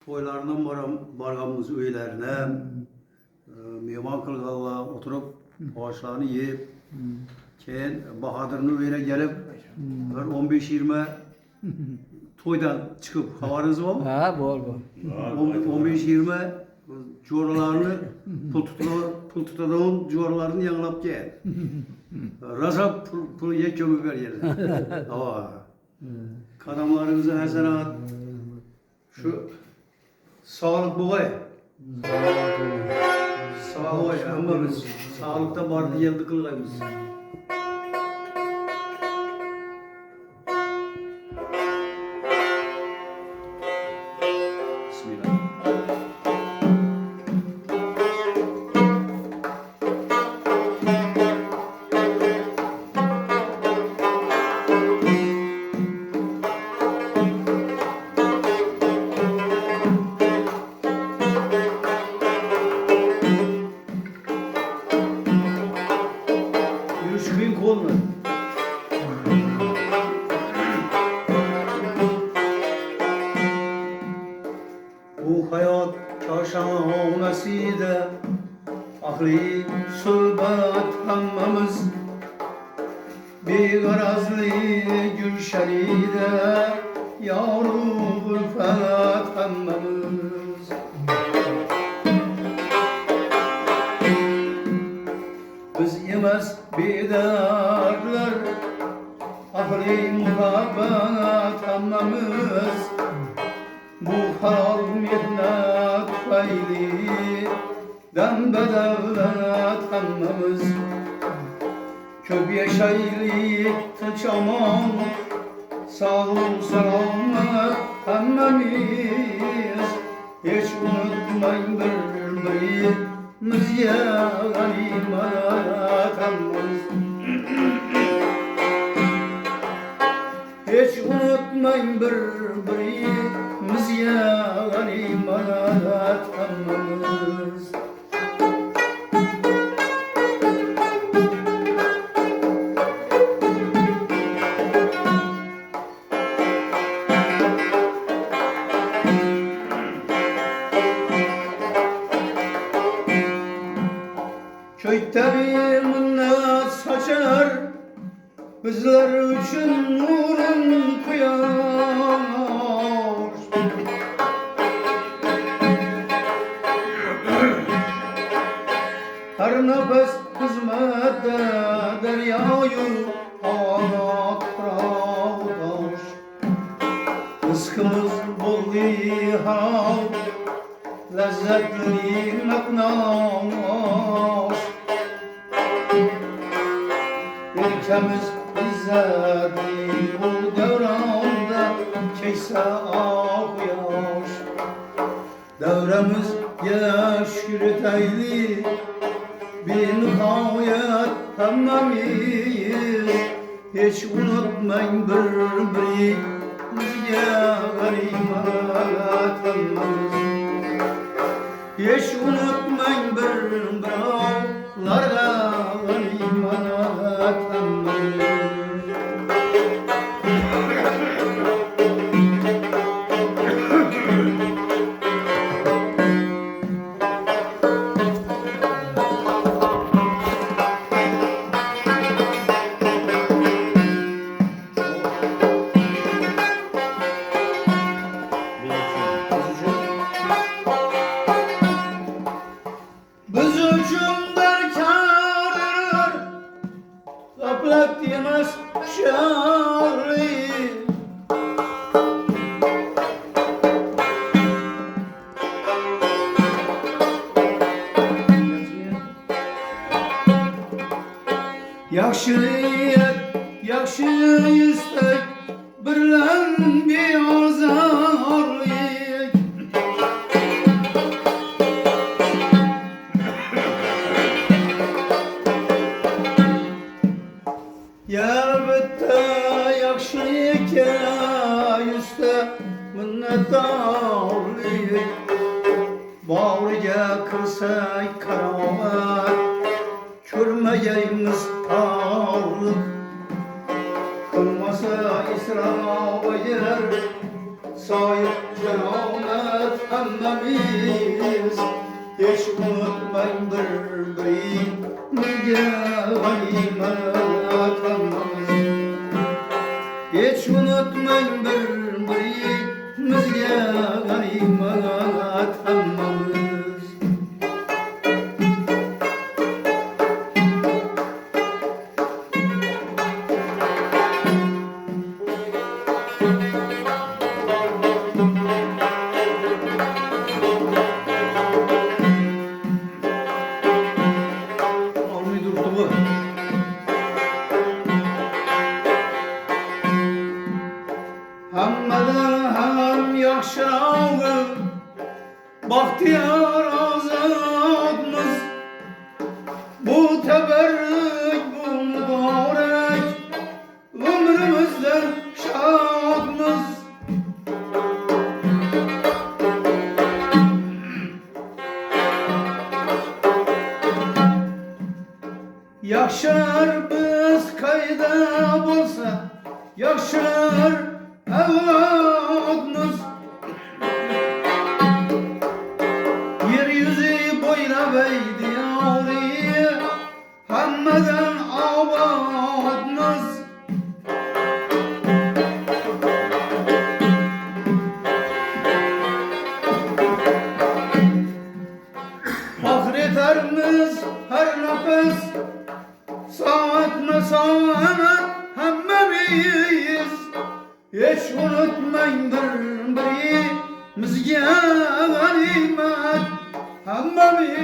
toylarından bargamız öylerine mehman kılgalla oturup ağaçlarını yiyip keyin Bahadır'ın öyle gelip 15-20 toydan çıkıp havanız var mı? Ha, bol. 15-20 coğralarını pul tutadığın coğralarını yanılap gel. Rasa pul ye kömür ver yerine. Kadamlarınıza hasenat. Şu sağlık bu var. Sağlık ama biz sağlıkta bardı yıldı kılgayımız. Bismillah. Yürüyüş kıyın kolunu. Bu hayat kaşaneside ahli sohbet hammamiz bir garazlı gülşenide yaru gülfet hammamiz. Biz yemez bidarlar ahli muhabbet hammamiz bu haral mihnet feyli dembedevlet hammamiz köp yaşaylik tıçaman sağlık selamet hammamiz hiç unutmayın birbirimiz ya ganimet hammamiz hiç unutmayın birbirimiz ya ganimet hammamiz. Köyde bir minnet saçar bizler için nurun kıyaş. Her nefes hizmette deryayı havada toprağı rızkımız bolli halal lezzetli meknaş. Ülkemiz izzeti bu devranda keyse ah yaş. Devremiz yaş yürüteyli bir nihayet hammamiz hiç unutmayın birbirimiz ya ganimet hammamiz. Hiç unutmayın birbirlerle ganimet hammamiz. Biz üçün berkardır, gaflet yemez şerri. Yaxşı istek birlen bir azarlık. Elbette yaxşı hikayüste minnettarlık. Bağrıga kırsak karamet körmeyeyimiz ağırlık. Kılmasa İsra ve yer sahip cenabet hammamiz hiç unutmang bir-birimizga g'animat hammamiz hiç unutmang bir-birimizga g'animat hammamiz Olmay durdu bu. hammadan ham yaxshirog'i baxtiyor ozodmiz bu tabarruk bu muborak umrimizda shodmiz yaxshilar biz qayda bo'lsa yaxshilar avlodmiz yer yuzi bo'ylab ey diyori hammadan obodmiz oxiritarmiz har nafas soatma soat hammamiz hiç unutmang bir-birimizga g'animat hammamiz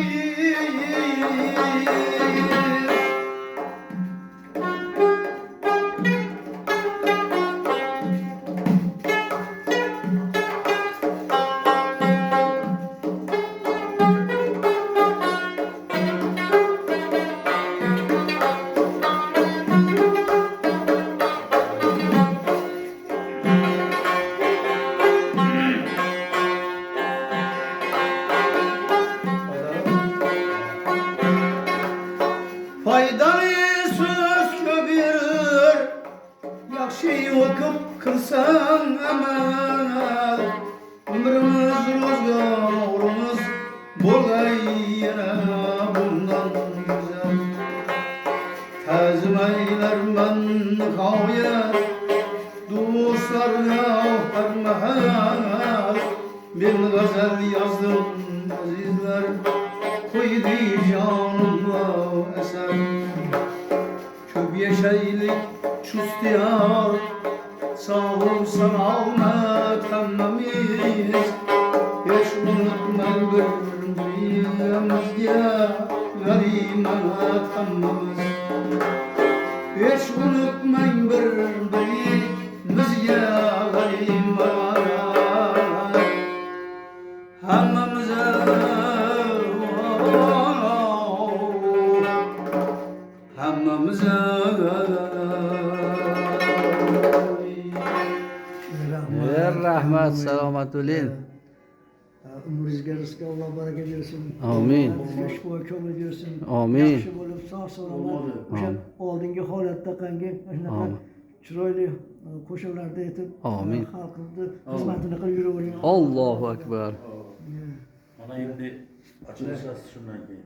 Faydalı söz köpürür yaxshi o'qib qilsang amal umrimiz ro'zg'orimiz bo'lg'ay yana bundan go'zal ta'zim aylarman nihoyat do'stlarga har mahal men g'azal yozdim azizlar qo'ydi jonimga asar ko'p yashaylik chustiyar sog' salomat hammamiz hech unutmang bir-birimizga g'animat hammamiz hech unutmang bir-birimizga g'animat hammamiz hammamiz rahmat, salomat bo'ling. Umringizga rizq Alloh baraka bersin. Amin. Sizga shifo ko'ngil bersin. Amin. Yaxshi bo'lib sog' salomat o'sha oldingi holatda qangi shunaqa Amin. chiroyli qo'shiqlarda aytib Amin. xalqimizni xizmatini qilib yuravering. Allohu akbar. Mana endi ochilishasiz shundan keyin.